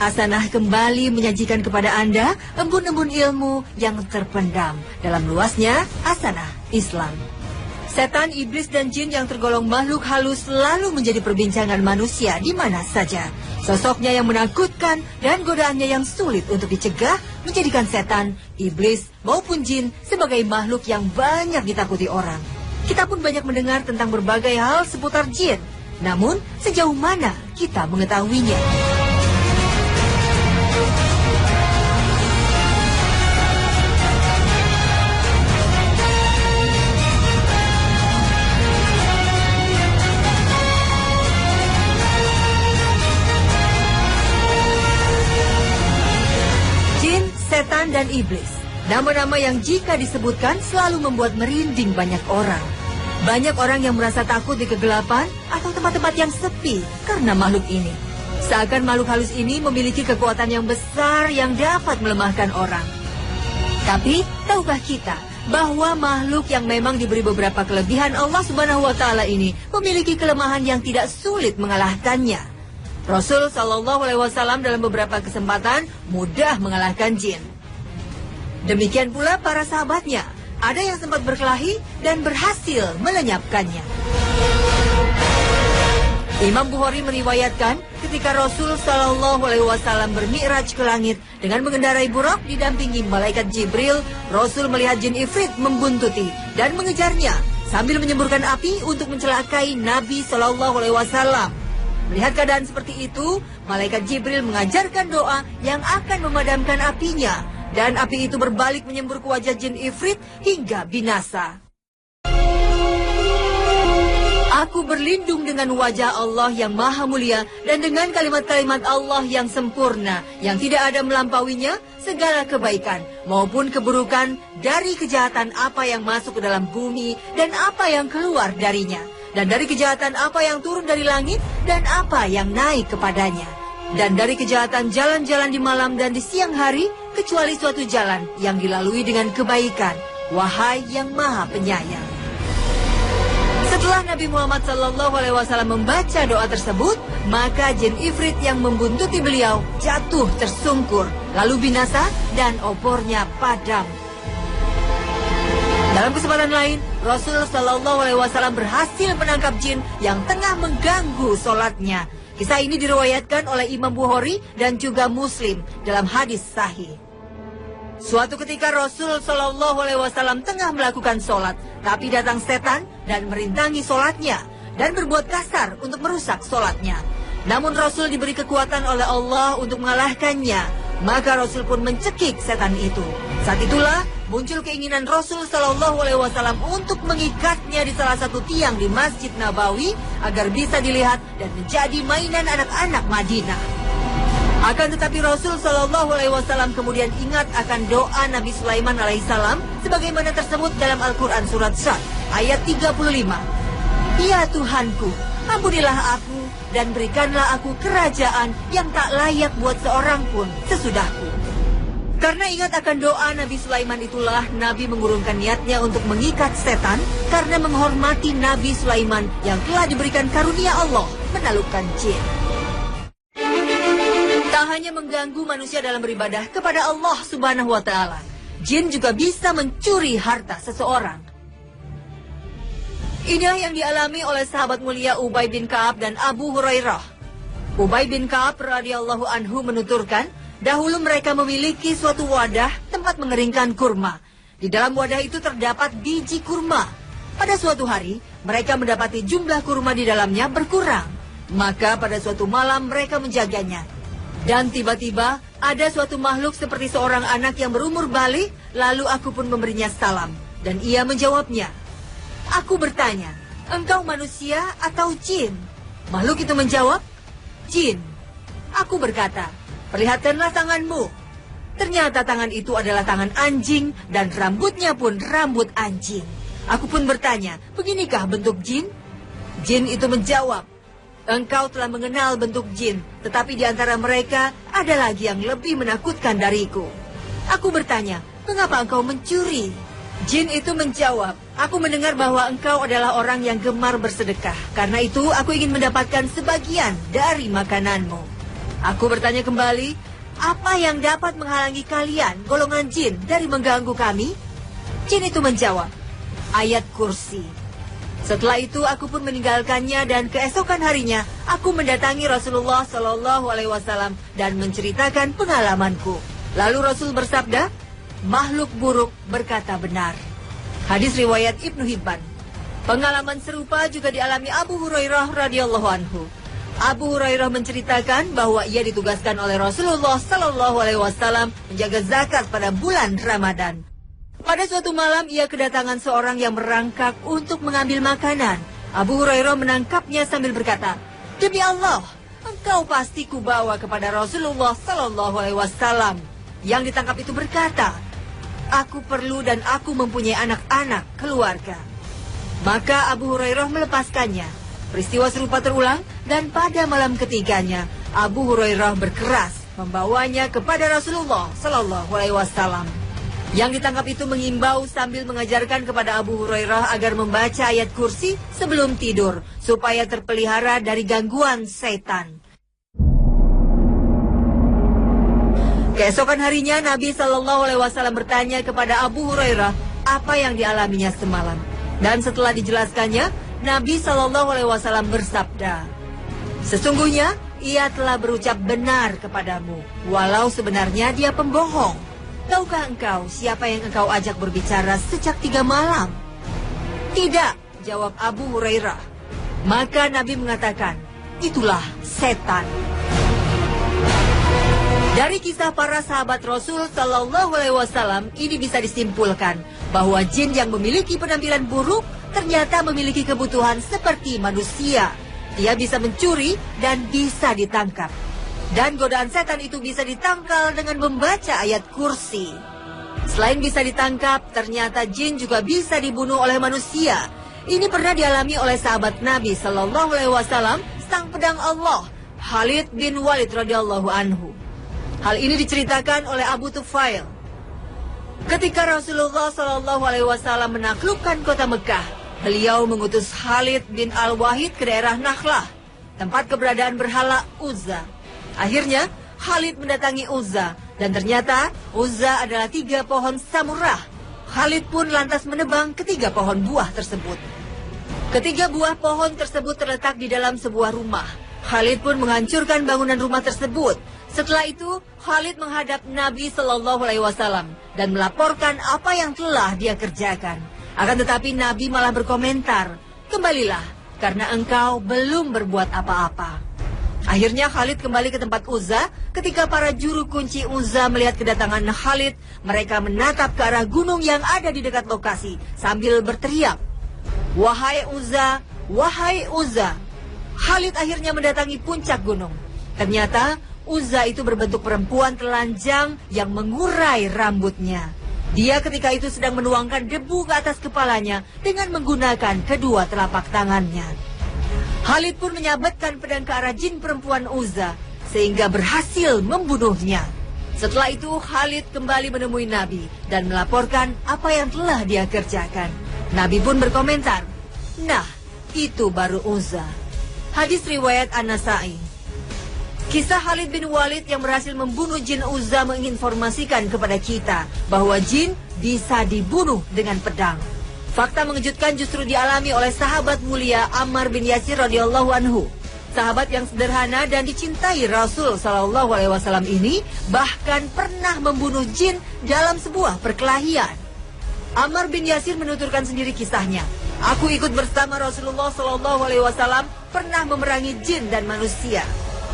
Hasanah kembali menyajikan kepada Anda embun-embun ilmu yang terpendam dalam luasnya Hasanah Islam. Setan, iblis, dan jin yang tergolong makhluk halus selalu menjadi perbincangan manusia di mana saja. Sosoknya yang menakutkan dan godaannya yang sulit untuk dicegah menjadikan setan, iblis, maupun jin sebagai makhluk yang banyak ditakuti orang. Kita pun banyak mendengar tentang berbagai hal seputar jin. Namun, sejauh mana kita mengetahuinya? Jin, setan, dan iblis. Nama-nama yang jika disebutkan selalu membuat merinding banyak orang. Banyak orang yang merasa takut di kegelapan atau tempat-tempat yang sepi karena makhluk ini. Seakan makhluk halus ini memiliki kekuatan yang besar yang dapat melemahkan orang. Tapi, tahukah kita bahwa makhluk yang memang diberi beberapa kelebihan Allah Subhanahu wa Ta'ala ini memiliki kelemahan yang tidak sulit mengalahkannya? Rasul Shallallahu Alaihi Wasallam dalam beberapa kesempatan mudah mengalahkan jin. Demikian pula para sahabatnya. Ada yang sempat berkelahi dan berhasil melenyapkannya. Imam Bukhari meriwayatkan ketika Rasul Shallallahu Alaihi Wasallam bermi'raj ke langit dengan mengendarai burak didampingi malaikat Jibril, Rasul melihat jin ifrit membuntuti dan mengejarnya sambil menyemburkan api untuk mencelakai Nabi Shallallahu Alaihi Wasallam. Melihat keadaan seperti itu, malaikat Jibril mengajarkan doa yang akan memadamkan apinya. Dan api itu berbalik menyembur ke wajah jin ifrit hingga binasa. Aku berlindung dengan wajah Allah yang maha mulia dan dengan kalimat-kalimat Allah yang sempurna, yang tidak ada melampauinya segala kebaikan maupun keburukan dari kejahatan apa yang masuk ke dalam bumi dan apa yang keluar darinya, dan dari kejahatan apa yang turun dari langit dan apa yang naik kepadanya, dan dari kejahatan jalan-jalan di malam dan di siang hari, kecuali suatu jalan yang dilalui dengan kebaikan, wahai yang maha penyayang. Setelah Nabi Muhammad SAW membaca doa tersebut, maka jin ifrit yang membuntuti beliau jatuh tersungkur, lalu binasa dan opornya padam. Dalam kesempatan lain, Rasul SAW berhasil menangkap jin yang tengah mengganggu sholatnya. Kisah ini diriwayatkan oleh Imam Bukhari dan juga Muslim dalam hadis sahih. Suatu ketika Rasul Shallallahu Alaihi Wasallam tengah melakukan sholat, tapi datang setan dan merintangi sholatnya dan berbuat kasar untuk merusak sholatnya. Namun Rasul diberi kekuatan oleh Allah untuk mengalahkannya, maka Rasul pun mencekik setan itu. Saat itulah muncul keinginan Rasul Shallallahu Alaihi Wasallam untuk mengikatnya di salah satu tiang di Masjid Nabawi agar bisa dilihat dan menjadi mainan anak-anak Madinah. Akan tetapi Rasul Shallallahu Alaihi Wasallam kemudian ingat akan doa Nabi Sulaiman alaihissalam sebagaimana tersebut dalam Al-Quran surat Sad ayat 35. Ya Tuhanku, ampunilah aku dan berikanlah aku kerajaan yang tak layak buat seorang pun sesudahku. Karena ingat akan doa Nabi Sulaiman itulah Nabi mengurungkan niatnya untuk mengikat setan karena menghormati Nabi Sulaiman yang telah diberikan karunia Allah menaklukkan jin. Tak hanya mengganggu manusia dalam beribadah kepada Allah Subhanahu wa Ta'ala, jin juga bisa mencuri harta seseorang. Inilah yang dialami oleh sahabat mulia Ubay bin Ka'ab dan Abu Hurairah. Ubay bin Ka'ab radhiyallahu anhu menuturkan, dahulu mereka memiliki suatu wadah tempat mengeringkan kurma. Di dalam wadah itu terdapat biji kurma. Pada suatu hari, mereka mendapati jumlah kurma di dalamnya berkurang. Maka pada suatu malam mereka menjaganya. Dan tiba-tiba ada suatu makhluk seperti seorang anak yang berumur balik, lalu aku pun memberinya salam. Dan ia menjawabnya. Aku bertanya, engkau manusia atau jin? Makhluk itu menjawab, jin. Aku berkata, perlihatkanlah tanganmu. Ternyata tangan itu adalah tangan anjing dan rambutnya pun rambut anjing. Aku pun bertanya, beginikah bentuk jin? Jin itu menjawab, engkau telah mengenal bentuk jin, tetapi di antara mereka ada lagi yang lebih menakutkan dariku. Aku bertanya, mengapa engkau mencuri? Jin itu menjawab, aku mendengar bahwa engkau adalah orang yang gemar bersedekah. Karena itu aku ingin mendapatkan sebagian dari makananmu. Aku bertanya kembali, apa yang dapat menghalangi kalian, golongan jin, dari mengganggu kami? Jin itu menjawab, ayat kursi. Setelah itu aku pun meninggalkannya dan keesokan harinya aku mendatangi Rasulullah Shallallahu Alaihi Wasallam dan menceritakan pengalamanku. Lalu Rasul bersabda, makhluk buruk berkata benar. Hadis riwayat Ibnu Hibban. Pengalaman serupa juga dialami Abu Hurairah radhiyallahu anhu. Abu Hurairah menceritakan bahwa ia ditugaskan oleh Rasulullah Shallallahu Alaihi Wasallam menjaga zakat pada bulan Ramadan. Pada suatu malam ia kedatangan seorang yang merangkak untuk mengambil makanan. Abu Hurairah menangkapnya sambil berkata, demi Allah, engkau pasti kubawa kepada Rasulullah Sallallahu Alaihi Wasallam. Yang ditangkap itu berkata, aku perlu dan aku mempunyai anak-anak keluarga. Maka Abu Hurairah melepaskannya. Peristiwa serupa terulang dan pada malam ketiganya Abu Hurairah berkeras membawanya kepada Rasulullah Sallallahu Alaihi Wasallam. Yang ditangkap itu mengimbau sambil mengajarkan kepada Abu Hurairah agar membaca ayat kursi sebelum tidur, supaya terpelihara dari gangguan setan. Keesokan harinya Nabi Shallallahu Alaihi Wasallam bertanya kepada Abu Hurairah apa yang dialaminya semalam. Dan setelah dijelaskannya, Nabi Shallallahu Alaihi Wasallam bersabda, sesungguhnya ia telah berucap benar kepadamu, walau sebenarnya dia pembohong. Tahukah engkau siapa yang engkau ajak berbicara sejak 3 malam? Tidak, jawab Abu Hurairah. Maka Nabi mengatakan, itulah setan. Dari kisah para sahabat Rasul Sallallahu Alaihi Wasallam ini bisa disimpulkan bahwa jin yang memiliki penampilan buruk ternyata memiliki kebutuhan seperti manusia. Dia bisa mencuri dan bisa ditangkap. Dan godaan setan itu bisa ditangkal dengan membaca ayat kursi. Selain bisa ditangkap, ternyata jin juga bisa dibunuh oleh manusia. Ini pernah dialami oleh sahabat Nabi Sallallahu Alaihi Wasallam, sang pedang Allah, Khalid bin Walid radhiyallahu anhu. Hal ini diceritakan oleh Abu Tufail. Ketika Rasulullah Sallallahu Alaihi Wasallam menaklukkan kota Mekah, beliau mengutus Khalid bin Al-Wahid ke daerah Nakhlah, tempat keberadaan berhala Uzza. Akhirnya, Khalid mendatangi Uzza, dan ternyata Uzza adalah 3 pohon samurah. Khalid pun lantas menebang ketiga pohon buah tersebut. Ketiga buah pohon tersebut terletak di dalam sebuah rumah. Khalid pun menghancurkan bangunan rumah tersebut. Setelah itu, Khalid menghadap Nabi Shallallahu Alaihi Wasallam dan melaporkan apa yang telah dia kerjakan. Akan tetapi Nabi malah berkomentar, kembalilah, karena engkau belum berbuat apa-apa. Akhirnya Khalid kembali ke tempat Uzza. Ketika para juru kunci Uzza melihat kedatangan Khalid, mereka menatap ke arah gunung yang ada di dekat lokasi sambil berteriak, wahai Uzza, wahai Uzza. Khalid akhirnya mendatangi puncak gunung. Ternyata Uzza itu berbentuk perempuan telanjang yang mengurai rambutnya. Dia ketika itu sedang menuangkan debu ke atas kepalanya dengan menggunakan kedua telapak tangannya. Khalid pun menyabetkan pedang ke arah jin perempuan Uzza, sehingga berhasil membunuhnya. Setelah itu Khalid kembali menemui Nabi dan melaporkan apa yang telah dia kerjakan. Nabi pun berkomentar, nah, itu baru Uzza. Hadis riwayat An-Nasa'i. Kisah Khalid bin Walid yang berhasil membunuh jin Uzza menginformasikan kepada kita bahwa jin bisa dibunuh dengan pedang. Fakta mengejutkan justru dialami oleh sahabat mulia Ammar bin Yasir radhiyallahu anhu. Sahabat yang sederhana dan dicintai Rasul Sallallahu Alaihi Wasallam ini bahkan pernah membunuh jin dalam sebuah perkelahian. Ammar bin Yasir menuturkan sendiri kisahnya. Aku ikut bersama Rasulullah Sallallahu Alaihi Wasallam pernah memerangi jin dan manusia.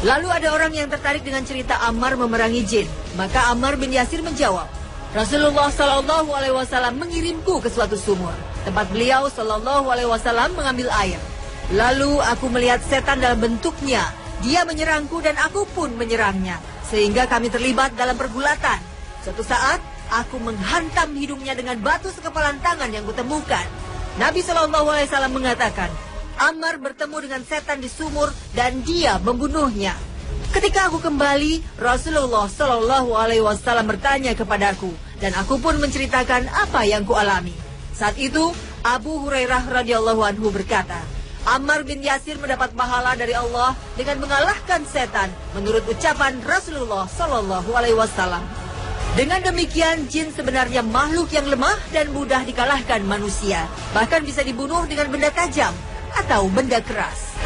Lalu ada orang yang tertarik dengan cerita Ammar memerangi jin. Maka Ammar bin Yasir menjawab, Rasulullah Sallallahu Alaihi Wasallam mengirimku ke suatu sumur. Tempat beliau Sallallahu Alaihi Wasallam mengambil air. Lalu aku melihat setan dalam bentuknya. Dia menyerangku dan aku pun menyerangnya. Sehingga kami terlibat dalam pergulatan. Suatu saat, aku menghantam hidungnya dengan batu sekepalan tangan yang kutemukan. Nabi Sallallahu Alaihi Wasallam mengatakan, Ammar bertemu dengan setan di sumur dan dia membunuhnya. Ketika aku kembali, Rasulullah Sallallahu Alaihi Wasallam bertanya kepadaku dan aku pun menceritakan apa yang kualami. Saat itu Abu Hurairah radhiyallahu anhu berkata, Ammar bin Yasir mendapat pahala dari Allah dengan mengalahkan setan, menurut ucapan Rasulullah Shallallahu Alaihi Wasallam. Dengan demikian, jin sebenarnya makhluk yang lemah dan mudah dikalahkan manusia, bahkan bisa dibunuh dengan benda tajam atau benda keras.